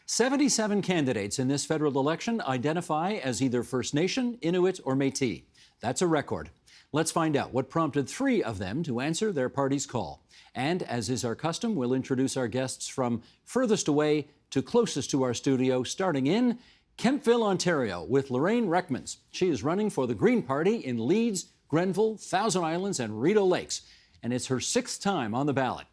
77 candidates in this federal election identify as either First Nation, Inuit, or Métis. That's a record. Let's find out what prompted 3 of them to answer their party's call. And as is our custom, we'll introduce our guests from furthest away to closest to our studio, starting in Kentville, Ontario, with Lorraine Rekmans. She is running for the Green Party in Leeds-Grenville, Thousand Islands, and Rideau Lakes, and it's her 6th time on the ballot.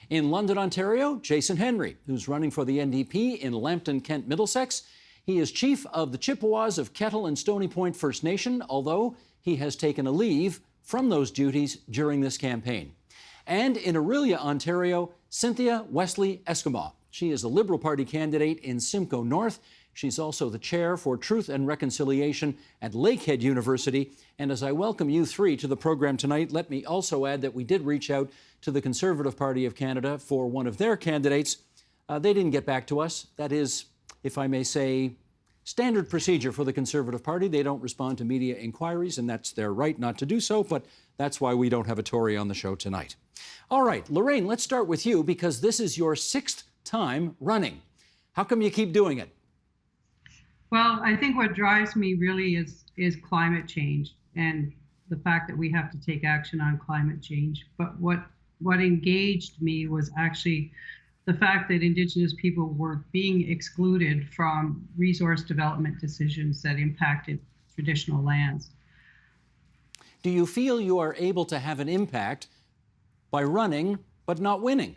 In London, Ontario, Jason Henry, who's running for the NDP in Lambton-Kent-Middlesex. He is chief of the Chippewas of Kettle and Stony Point First Nation, although he has taken a leave from those duties during this campaign. And in Orillia, Ontario, Cynthia Wesley-Esquimaux. She is a Liberal Party candidate in Simcoe North. She's also the chair for Truth and Reconciliation at Lakehead University. And as I welcome you 3 to the program tonight, let me also add that we did reach out to the Conservative Party of Canada for one of their candidates. They didn't get back to us. That is, if I may say, standard procedure for the Conservative Party. They don't respond to media inquiries, and that's their right not to do so, but that's why we don't have a Tory on the show tonight. All right, Lorraine, let's start with you because this is your 6th time running. How come you keep doing it? Well, I think what drives me really is climate change and the fact that we have to take action on climate change. But what engaged me was actually the fact that Indigenous people were being excluded from resource development decisions that impacted traditional lands. Do you feel you are able to have an impact by running but not winning?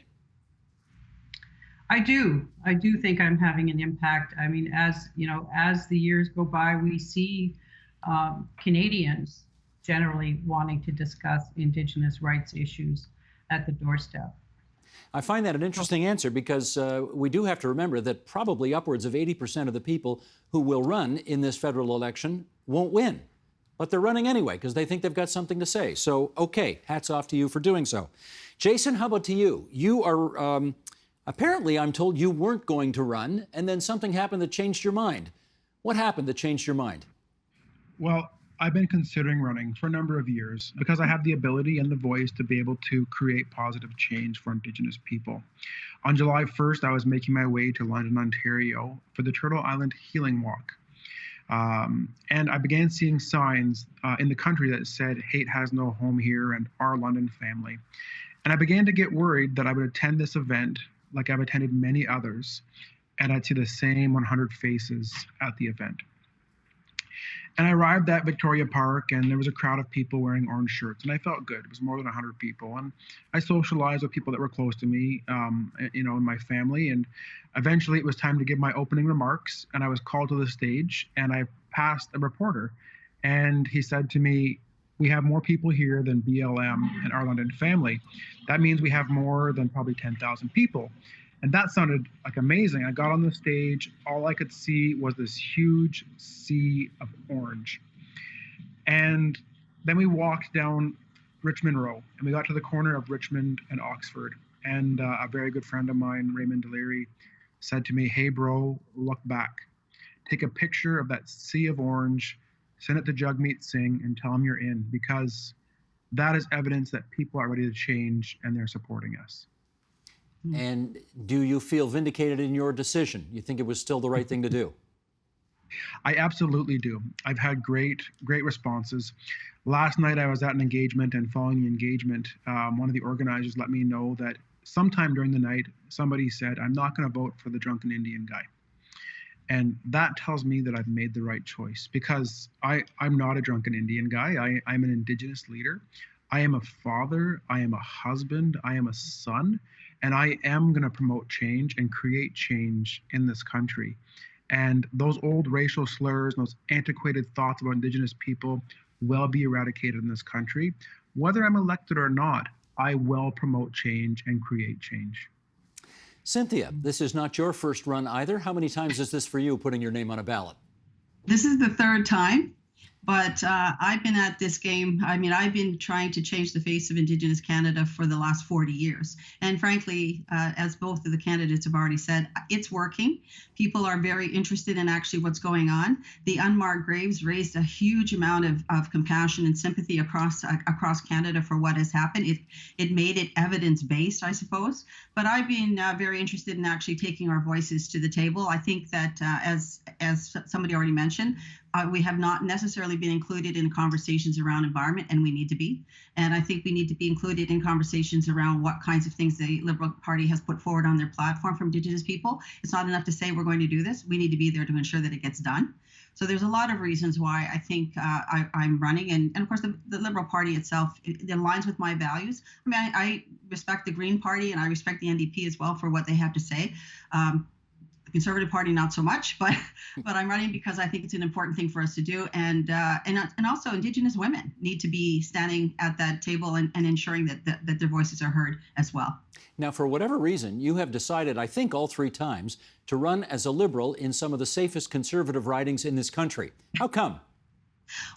I do think I'm having an impact. I mean, as you know, as the years go by, we see Canadians generally wanting to discuss Indigenous rights issues at the doorstep. I find that an interesting answer because we do have to remember that probably upwards of 80% of the people who will run in this federal election won't win. But they're running anyway because they think they've got something to say. So, okay, hats off to you for doing so. Jason, how about to you? You are, apparently I'm told you weren't going to run and then something happened that changed your mind. What happened that changed your mind? Well, I've been considering running for a number of years because I have the ability and the voice to be able to create positive change for Indigenous people. On July 1st, I was making my way to London, Ontario for the Turtle Island Healing Walk. And I began seeing signs in the country that said, "Hate has no home here," and "Our London family." And I began to get worried that I would attend this event like I've attended many others, and I'd see the same 100 faces at the event. And I arrived at Victoria Park, and there was a crowd of people wearing orange shirts, and I felt good. It was more than 100 people, and I socialized with people that were close to me, in my family, and eventually it was time to give my opening remarks, and I was called to the stage, and I passed a reporter, and he said to me, "We have more people here than BLM and Our London family. That means we have more than probably 10,000 people." And that sounded like amazing. I got on the stage. All I could see was this huge sea of orange. And then we walked down Richmond Row, and we got to the corner of Richmond and Oxford. And a very good friend of mine, Raymond Delary, said to me, "Hey, bro, look back. Take a picture of that sea of orange, send it to Jagmeet Singh, and tell him you're in, because that is evidence that people are ready to change and they're supporting us." And do you feel vindicated in your decision? You think it was still the right thing to do? I absolutely do. I've had great responses. Last night I was at an engagement, and following the engagement, one of the organizers let me know that sometime during the night, somebody said, "I'm not going to vote for the drunken Indian guy." And that tells me that I've made the right choice, because I'm not a drunken Indian guy. I'm an Indigenous leader. I am a father. I am a husband. I am a son. And I am going to promote change and create change in this country. And those old racial slurs, those antiquated thoughts about Indigenous people will be eradicated in this country. Whether I'm elected or not, I will promote change and create change. Cynthia, this is not your first run either. How many times is this for you, putting your name on a ballot? This is the 3rd time. But I've been at this game. I mean, I've been trying to change the face of Indigenous Canada for the last 40 years. And frankly, as both of the candidates have already said, it's working. People are very interested in actually what's going on. The unmarked graves raised a huge amount of compassion and sympathy across Canada for what has happened. It made it evidence-based, I suppose. But I've been very interested in actually taking our voices to the table. I think that, as somebody already mentioned, we have not necessarily been included in conversations around environment, and we need to be. And I think we need to be included in conversations around what kinds of things the Liberal Party has put forward on their platform for Indigenous people. It's not enough to say we're going to do this. We need to be there to ensure that it gets done. So there's a lot of reasons why I think I'm running. And of course, the Liberal Party itself, it aligns with my values. I mean, I respect the Green Party and I respect the NDP as well for what they have to say. The Conservative Party, not so much, but I'm running because I think it's an important thing for us to do. And also Indigenous women need to be standing at that table and ensuring that their voices are heard as well. Now, for whatever reason, you have decided, I think all three times, to run as a Liberal in some of the safest Conservative ridings in this country. How come?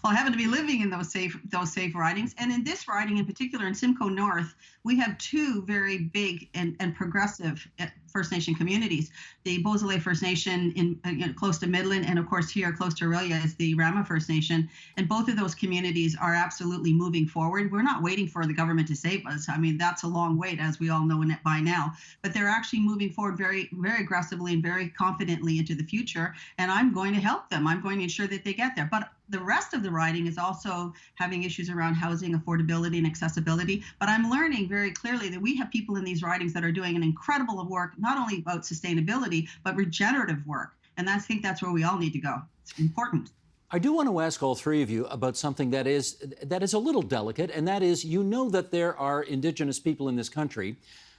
Well, I happen to be living in those safe ridings. And in this riding in particular, in Simcoe North, we have two very big and progressive First Nation communities. The Beausoleil First Nation in close to Midland, and of course here close to Aurelia is the Rama First Nation. And both of those communities are absolutely moving forward. We're not waiting for the government to save us. I mean, that's a long wait, as we all know by now. But they're actually moving forward very, very aggressively and very confidently into the future. And I'm going to help them. I'm going to ensure that they get there. But the rest of the riding is also having issues around housing, affordability, and accessibility. But I'm learning very clearly that we have people in these ridings that are doing an incredible work, not only about sustainability, but regenerative work. And I think that's where we all need to go. It's important. I do want to ask all three of you about something that is a little delicate, and that is, you know that there are Indigenous people in this country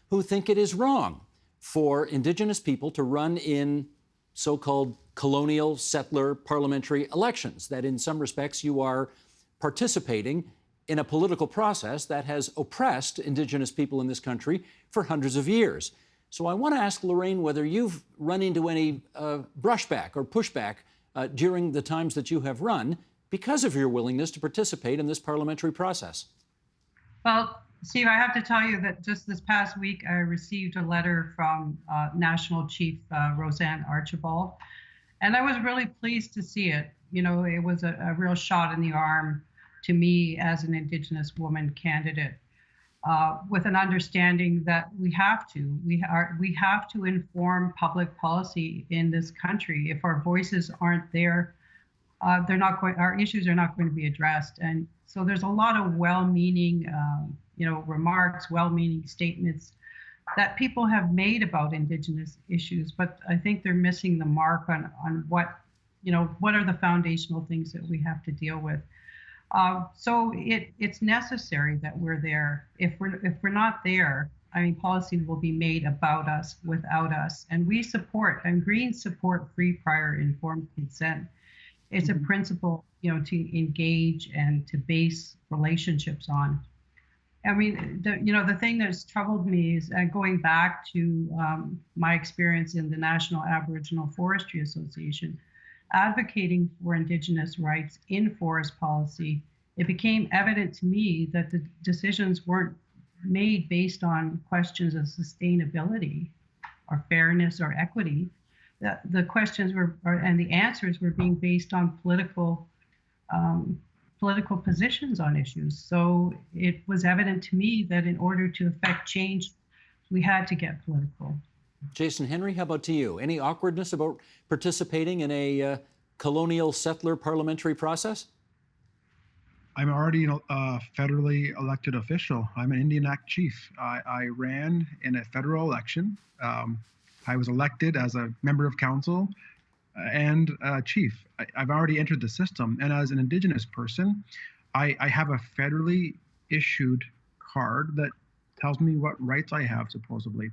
who think it is wrong for Indigenous people to run in so-called colonial settler parliamentary elections, that in some respects you are participating in a political process that has oppressed Indigenous people in this country for hundreds of years. So I want to ask Lorraine whether you've run into any brushback or pushback during the times that you have run because of your willingness to participate in this parliamentary process. Well, Steve, I have to tell you that just this past week, I received a letter from National Chief Roseanne Archibald, and I was really pleased to see it. You know, it was a real shot in the arm to me as an Indigenous woman candidate, with an understanding that we have to inform public policy in this country. If our voices aren't there, our issues are not going to be addressed. And so there's a lot of well-meaning, remarks, well-meaning statements that people have made about Indigenous issues, but I think they're missing the mark on what are the foundational things that we have to deal with. So it's necessary that we're there. If we're not there, I mean, policy will be made about us, without us. And Greens support free, prior, informed consent. It's a principle, to engage and to base relationships on. I mean, the thing that's troubled me is going back to my experience in the National Aboriginal Forestry Association, advocating for Indigenous rights in forest policy. It became evident to me that the decisions weren't made based on questions of sustainability or fairness or equity. The questions and the answers were being based on political positions on issues. So it was evident to me that in order to affect change, we had to get political. Jason Henry, how about to you? Any awkwardness about participating in a colonial settler parliamentary process? I'm already a federally elected official. I'm an Indian Act chief. I ran in a federal election. I was elected as a member of council and chief. I've already entered the system. And as an Indigenous person, I have a federally issued card that tells me what rights I have, supposedly.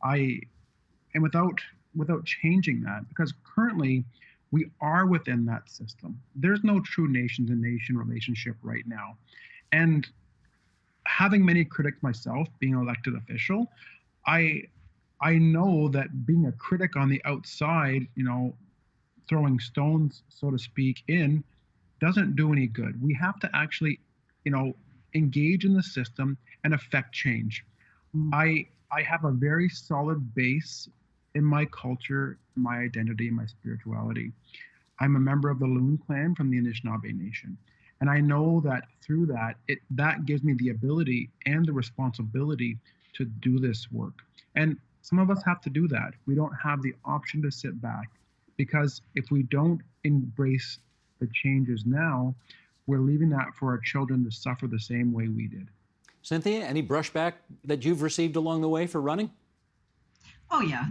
And without changing that, because currently we are within that system. There's no true nation-to-nation relationship right now. And having many critics myself, being an elected official, I know that being a critic on the outside, throwing stones, so to speak, doesn't do any good. We have to actually, engage in the system and affect change. I have a very solid base in my culture, my identity, and my spirituality. I'm a member of the Loon clan from the Anishinaabe Nation. And I know that through that, that gives me the ability and the responsibility to do this work. And some of us have to do that. We don't have the option to sit back, because if we don't embrace the changes now, we're leaving that for our children to suffer the same way we did. Cynthia, any brushback that you've received along the way for running? Oh yeah,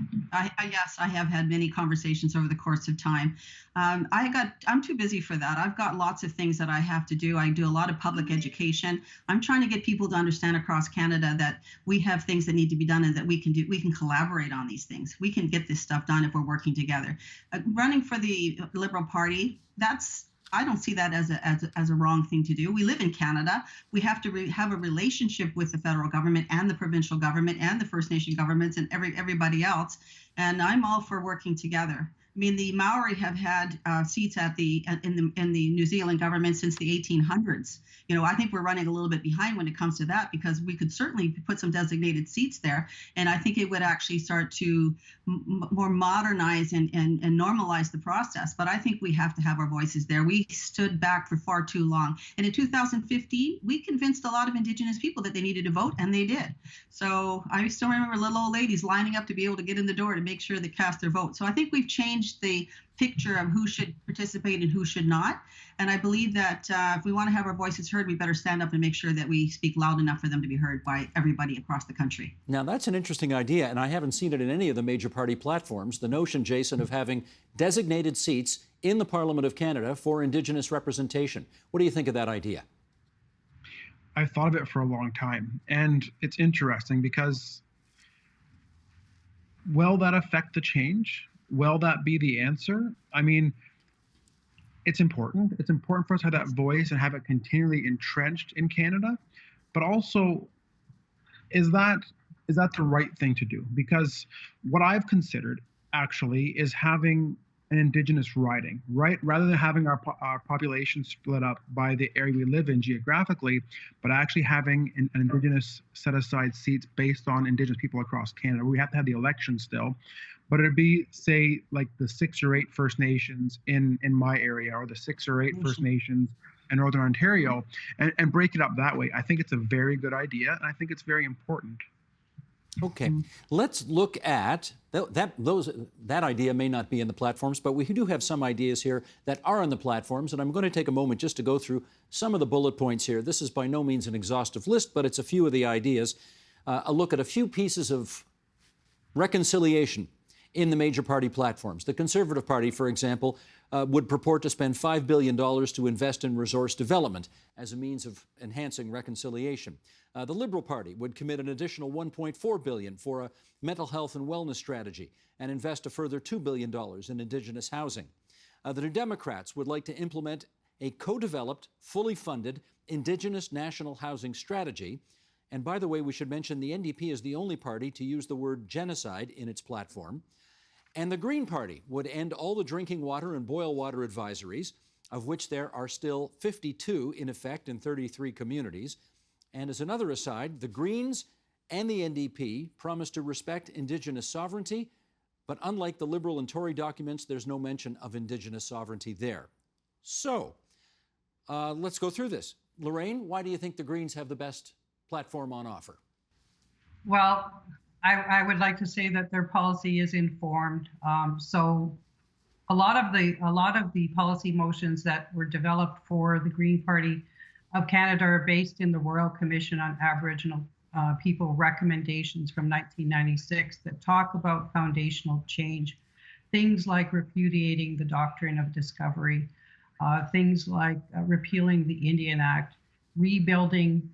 yes, I have had many conversations over the course of time. I'm too busy for that. I've got lots of things that I have to do. I do a lot of public education. I'm trying to get people to understand across Canada that we have things that need to be done and that we can do. We can collaborate on these things. We can get this stuff done if we're working together. Running for the Liberal Party, I don't see that as a wrong thing to do. We live in Canada. We have to have a relationship with the federal government and the provincial government and the First Nation governments and everybody else. And I'm all for working together. I mean, the Maori have had seats in the New Zealand government since the 1800s. I think we're running a little bit behind when it comes to that, because we could certainly put some designated seats there, and I think it would actually start to more modernize and normalize the process. But I think we have to have our voices there. We stood back for far too long, and in 2015, we convinced a lot of Indigenous people that they needed to vote, and they did. So I still remember little old ladies lining up to be able to get in the door to make sure they cast their vote. So I think we've changed the picture of who should participate and who should not. And I believe that if we want to have our voices heard, we better stand up and make sure that we speak loud enough for them to be heard by everybody across the country. Now, that's an interesting idea, and I haven't seen it in any of the major party platforms, the notion, Jason, of having designated seats in the Parliament of Canada for Indigenous representation. What do you think of that idea? I've thought of it for a long time, and it's interesting because will that affect the change? Will that be the answer? I mean, it's important. It's important for us to have that voice and have it continually entrenched in Canada. But also, is that the right thing to do? Because what I've considered actually is having an Indigenous riding, right? Rather than having our population split up by the area we live in geographically, but actually having an Indigenous set-aside seats based on Indigenous people across Canada. We have to have the election still, but it'd be, say, like the 6 or 8 First Nations in my area, or the 6 or 8 First Nations in Northern Ontario, and break it up that way. I think it's a very good idea, and I think it's very important. Okay, let's look at that idea may not be in the platforms, but we do have some ideas here that are in the platforms, and I'm going to take a moment just to go through some of the bullet points here. This is by no means an exhaustive list, but it's a few of the ideas. A look at a few pieces of reconciliation in the major party platforms. The Conservative Party, for example, would purport to spend $5 billion to invest in resource development as a means of enhancing reconciliation. The Liberal Party would commit an additional $1.4 billion for a mental health and wellness strategy and invest a further $2 billion in Indigenous housing. The New Democrats would like to implement a co-developed, fully funded Indigenous national housing strategy. And by the way, we should mention the NDP is the only party to use the word genocide in its platform. And the Green Party would end all the drinking water and boil water advisories, of which there are still 52 in effect in 33 communities. And as another aside, the Greens and the NDP promise to respect Indigenous sovereignty, but unlike the Liberal and Tory documents, there's no mention of Indigenous sovereignty there. So, let's go through this. Lorraine, why do you think the Greens have the best platform on offer? Well, I would like to say that their policy is informed. So a lot of the policy motions that were developed for the Green Party of Canada are based in the Royal Commission on Aboriginal People recommendations from 1996 that talk about foundational change. Things like repudiating the doctrine of discovery, things like repealing the Indian Act, rebuilding,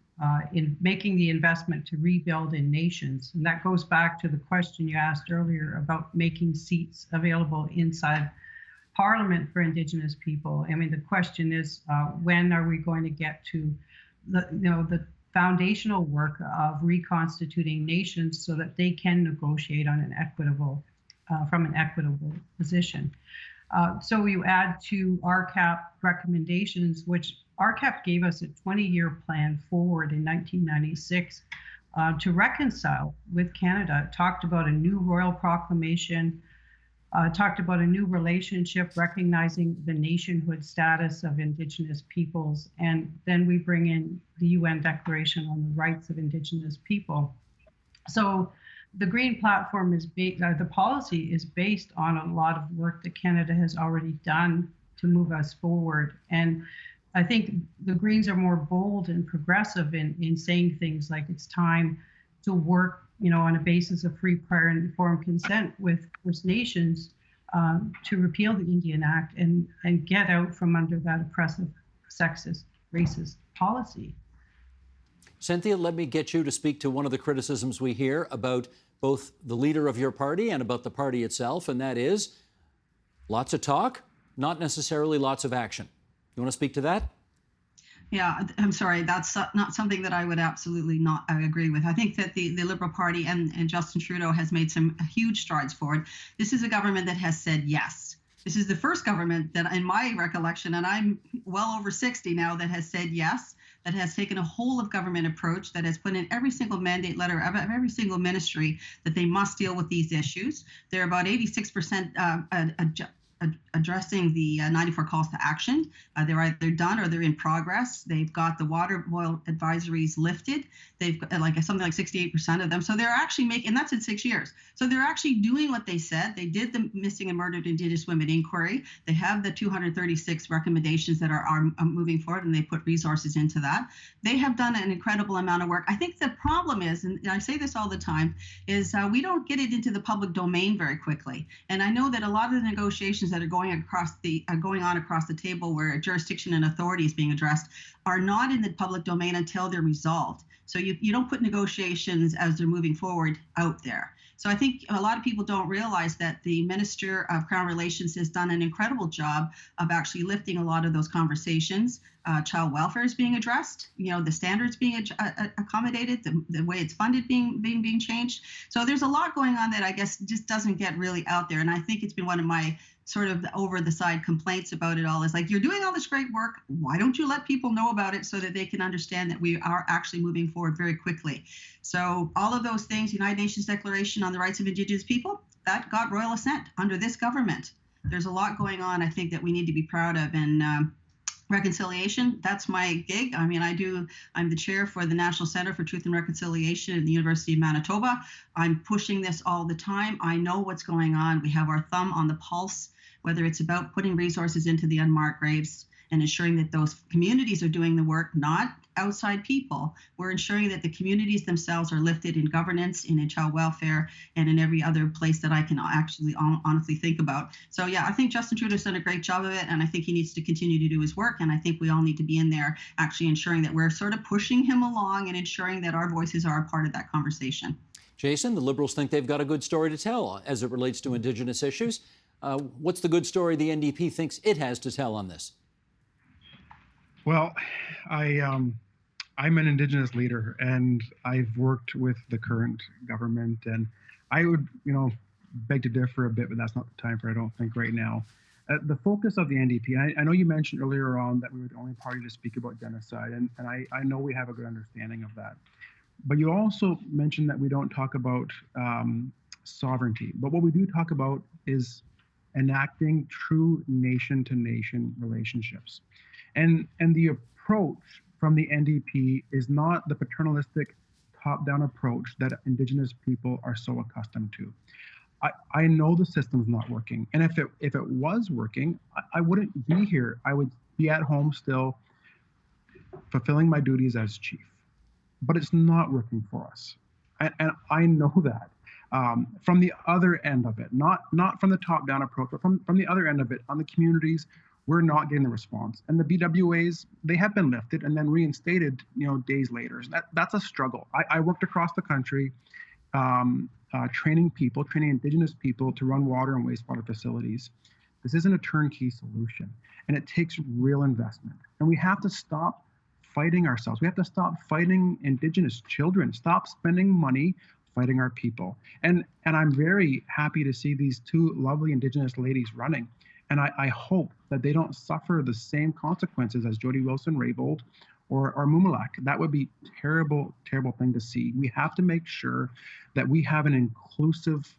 in making the investment to rebuild in nations. And that goes back to the question you asked earlier about making seats available inside Parliament for Indigenous people. I mean, the question is, when are we going to get to the foundational work of reconstituting nations so that they can negotiate on an equitable, from an equitable position? So you add to RCAP recommendations, which RCAP gave us a 20-year plan forward in 1996 to reconcile with Canada. It talked about a new royal proclamation, talked about a new relationship recognizing the nationhood status of Indigenous peoples, and then we bring in the UN Declaration on the Rights of Indigenous People. So the Green Platform is the policy is based on a lot of work that Canada has already done to move us forward. And I think the Greens are more bold and progressive in saying things like it's time to work, on a basis of free, prior, and informed consent with First Nations to repeal the Indian Act and get out from under that oppressive, sexist, racist policy. Cynthia, let me get you to speak to one of the criticisms we hear about both the leader of your party and about the party itself, and that is lots of talk, not necessarily lots of action. You want to speak to that? Yeah, I'm sorry. That's not something that I would absolutely not agree with. I think that the Liberal Party and Justin Trudeau has made some huge strides forward. This is a government that has said yes. This is the first government that, in my recollection, and I'm well over 60 now, that has said yes, that has taken a whole of government approach, that has put in every single mandate letter of every single ministry that they must deal with these issues. They're about 86% addressing the 94 calls to action. They're either done or they're in progress. They've got the water boil advisories lifted. They've got something like 68% of them. So they're actually making, and that's in 6 years. So they're actually doing what they said. They did the missing and murdered Indigenous women inquiry. They have the 236 recommendations that are moving forward, and they put resources into that. They have done an incredible amount of work. I think the problem is, and I say this all the time, is we don't get it into the public domain very quickly. And I know that a lot of the negotiations that are going on across the table, where jurisdiction and authority is being addressed, are not in the public domain until they're resolved. So you don't put negotiations as they're moving forward out there. So I think a lot of people don't realize that the Minister of Crown Relations has done an incredible job of actually lifting a lot of those conversations. Child welfare is being addressed, the standards being accommodated, the way it's funded being changed. So there's a lot going on that I guess just doesn't get really out there. And I think it's been one of my sort of over the side complaints about it all, is like, you're doing all this great work. Why don't you let people know about it so that they can understand that we are actually moving forward very quickly? So all of those things, United Nations Declaration on the Rights of Indigenous People, that got royal assent under this government. There's a lot going on, I think, that we need to be proud of. And reconciliation, that's my gig. I mean, I'm the chair for the National Center for Truth and Reconciliation at the University of Manitoba. I'm pushing this all the time. I know what's going on. We have our thumb on the pulse, whether it's about putting resources into the unmarked graves and ensuring that those communities are doing the work, not outside people. We're ensuring that the communities themselves are lifted in governance, in child welfare, and in every other place that I can actually honestly think about. So yeah, I think Justin Trudeau's done a great job of it, and I think he needs to continue to do his work. And I think we all need to be in there actually ensuring that we're sort of pushing him along and ensuring that our voices are a part of that conversation. Jason, the Liberals think they've got a good story to tell as it relates to Indigenous issues. What's the good story the NDP thinks it has to tell on this? Well, I'm an Indigenous leader, and I've worked with the current government, and I would, beg to differ a bit, but that's not the time for it, I don't think, right now. The focus of the NDP, I know you mentioned earlier on that we were the only party to speak about genocide, and I know we have a good understanding of that. But you also mentioned that we don't talk about sovereignty. But what we do talk about is enacting true nation-to-nation relationships. And the approach from the NDP is not the paternalistic top-down approach that Indigenous people are so accustomed to. I know the system's not working. And if it was working, I wouldn't be here. I would be at home still fulfilling my duties as chief. But it's not working for us. And I know that. From the other end of it, not from the top-down approach, but from the other end of it, on the communities, we're not getting the response. And the BWAs, they have been lifted and then reinstated, days later. That's a struggle. I worked across the country training Indigenous people to run water and wastewater facilities. This isn't a turnkey solution, and it takes real investment. And we have to stop fighting ourselves. We have to stop fighting Indigenous children, stop spending money fighting our people. And I'm very happy to see these two lovely Indigenous ladies running. And I hope that they don't suffer the same consequences as Jody Wilson-Raybould or Mumalek. That would be terrible, terrible thing to see. We have to make sure that we have an inclusive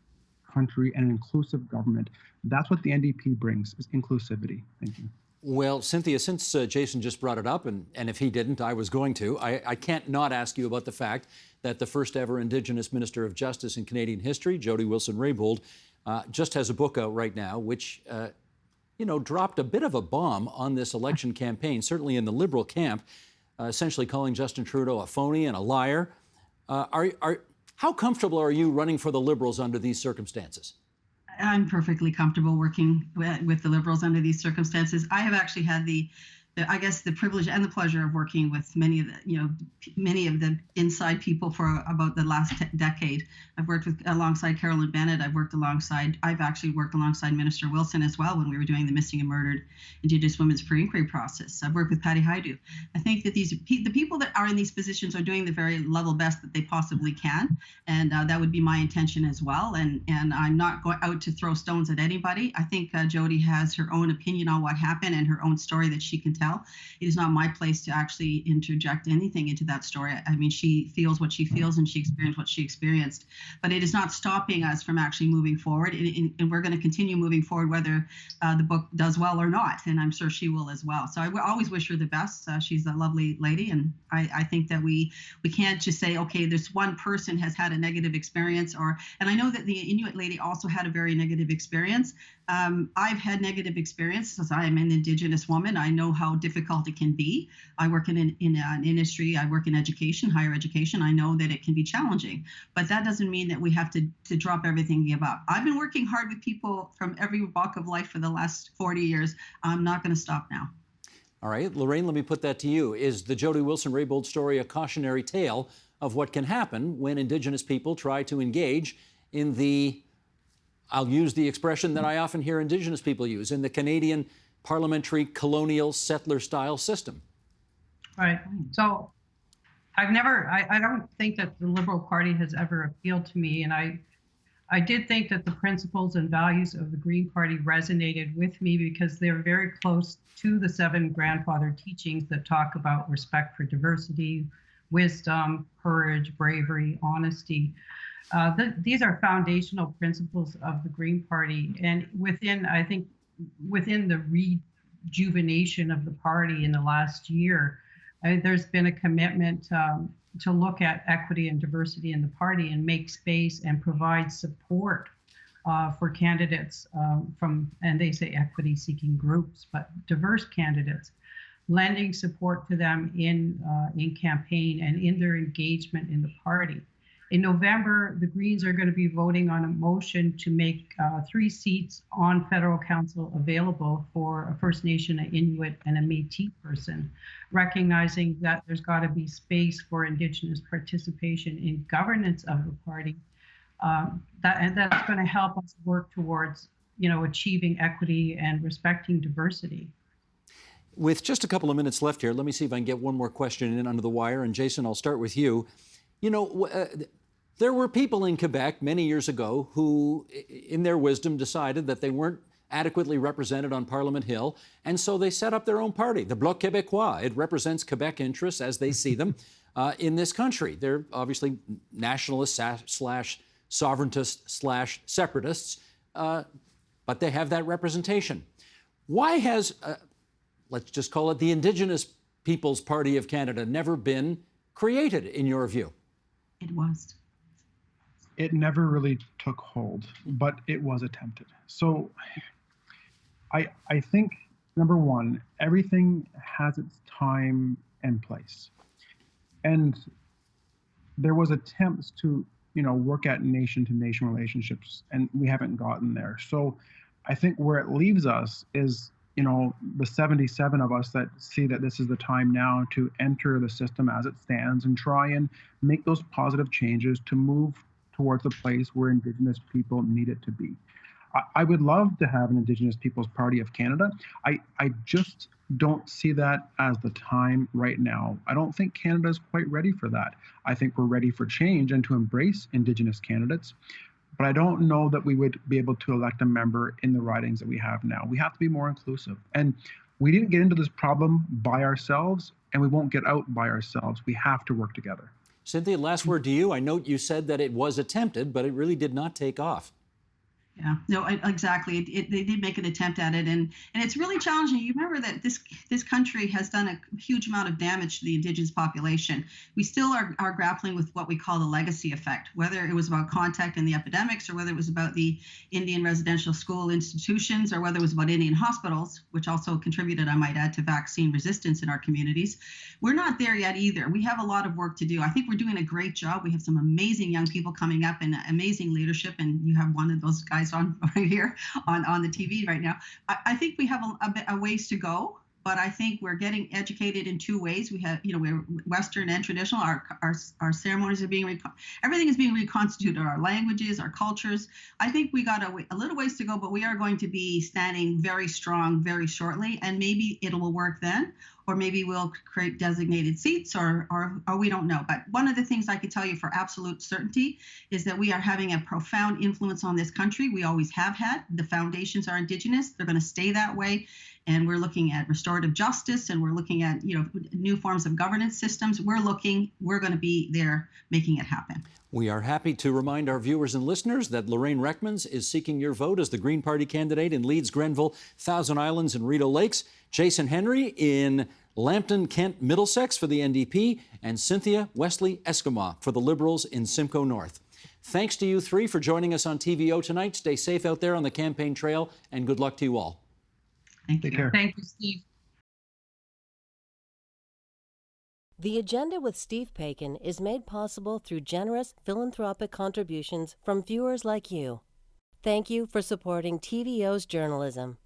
country and an inclusive government. That's what the NDP brings, is inclusivity. Thank you. Well, Cynthia, since Jason just brought it up, and if he didn't, I was going to, I can't not ask you about the fact that the first ever Indigenous Minister of Justice in Canadian history, Jody Wilson-Raybould, just has a book out right now, which dropped a bit of a bomb on this election campaign, certainly in the Liberal camp, essentially calling Justin Trudeau a phony and a liar. How comfortable are you running for the Liberals under these circumstances? I'm perfectly comfortable working with the Liberals under these circumstances. I have actually had the privilege and the pleasure of working with many of the inside people for about the last decade. I've worked alongside Carolyn Bennett. I've actually worked alongside Minister Wilson as well when we were doing the missing and murdered Indigenous women's pre-inquiry process. I've worked with Patty Haidu. I think that the people that are in these positions are doing the very level best that they possibly can, and that would be my intention as well. And I'm not going out to throw stones at anybody. I think Jody has her own opinion on what happened and her own story that she can tell. It is not my place to actually interject anything into that story. I mean, she feels what she feels and she experienced what she experienced, but it is not stopping us from actually moving forward. And we're going to continue moving forward whether the book does well or not, and I'm sure she will as well. So I always wish her the best. She's a lovely lady, and I think that we can't just say, okay, this one person has had a negative experience, and I know that the Inuit lady also had a very negative experience. I've had negative experiences as I am an Indigenous woman. I know how difficult it can be. I work in an industry, I work in education, higher education. I know that it can be challenging, but that doesn't mean that we have to drop everything and give up. I've been working hard with people from every walk of life for the last 40 years. I'm not going to stop now. All right, Lorraine, let me put that to you. Is the Jody Wilson-Raybould story a cautionary tale of what can happen when Indigenous people try to engage in I'll use the expression that I often hear Indigenous people use, in the Canadian parliamentary colonial settler style system? Right. So I don't think that the Liberal Party has ever appealed to me. And I did think that the principles and values of the Green Party resonated with me because they're very close to the 7 grandfather teachings that talk about respect for diversity, wisdom, courage, bravery, honesty. These are foundational principles of the Green Party. And within the rejuvenation of the party in the last year, there's been a commitment to look at equity and diversity in the party and make space and provide support for candidates and they say equity-seeking groups, but diverse candidates, lending support to them in campaign and in their engagement in the party. In November, the Greens are going to be voting on a motion to make 3 seats on federal council available for a First Nation, an Inuit, and a Métis person, recognizing that there's got to be space for Indigenous participation in governance of the party. That's going to help us work towards, achieving equity and respecting diversity. With just a couple of minutes left here, let me see if I can get one more question in under the wire. And Jason, I'll start with you. There were people in Quebec many years ago who, in their wisdom, decided that they weren't adequately represented on Parliament Hill, and so they set up their own party, the Bloc Quebecois. It represents Quebec interests as they see them in this country. They're obviously nationalists / sovereigntists / separatists, but they have that representation. Why has, let's just call it the Indigenous People's Party of Canada, never been created, in your view? It was. It never really took hold, but it was attempted. So I think, number one, everything has its time and place. And there was attempts to, work at nation-to-nation relationships, and we haven't gotten there. So I think where it leaves us is, the 77 of us that see that this is the time now to enter the system as it stands and try and make those positive changes to move towards the place where Indigenous people need it to be. I would love to have an Indigenous Peoples Party of Canada. I just don't see that as the time right now. I don't think Canada is quite ready for that. I think we're ready for change and to embrace Indigenous candidates. but I don't know that we would be able to elect a member in the ridings that we have now. We have to be more inclusive. And we didn't get into this problem by ourselves, and we won't get out by ourselves. We have to work together. Cynthia, last word to you. I note you said that it was attempted, but it really did not take off. Yeah, no, exactly. They did make an attempt at it, and it's really challenging. You remember that this country has done a huge amount of damage to the Indigenous population. We still are grappling with what we call the legacy effect, whether it was about contact and the epidemics, or whether it was about the Indian residential school institutions, or whether it was about Indian hospitals, which also contributed, I might add, to vaccine resistance in our communities. We're not there yet either. We have a lot of work to do. I think we're doing a great job. We have some amazing young people coming up and amazing leadership, and you have one of those guys on right here on the TV right now. I think we have a ways to go, but I think we're getting educated in two ways. We have, we're Western and traditional. Our ceremonies are everything is being reconstituted. Our languages, our cultures. I think we got a little ways to go, but we are going to be standing very strong very shortly, and maybe it will work then. Or maybe we'll create designated seats, or we don't know. But one of the things I can tell you for absolute certainty is that we are having a profound influence on this country. We always have had. The foundations are Indigenous. They're going to stay that way. And we're looking at restorative justice, and we're looking at new forms of governance systems. We're going to be there making it happen. We are happy to remind our viewers and listeners that Lorraine Rekmans is seeking your vote as the Green Party candidate in Leeds-Grenville-Thousand Islands and Rideau Lakes, Jason Henry in Lambton-Kent-Middlesex for the NDP, and Cynthia Wesley-Esquimaux for the Liberals in Simcoe North. Thanks to you three for joining us on TVO tonight. Stay safe out there on the campaign trail, and good luck to you all. Thank you. Take care. Thank you, Steve. The Agenda with Steve Paikin is made possible through generous philanthropic contributions from viewers like you. Thank you for supporting TVO's journalism.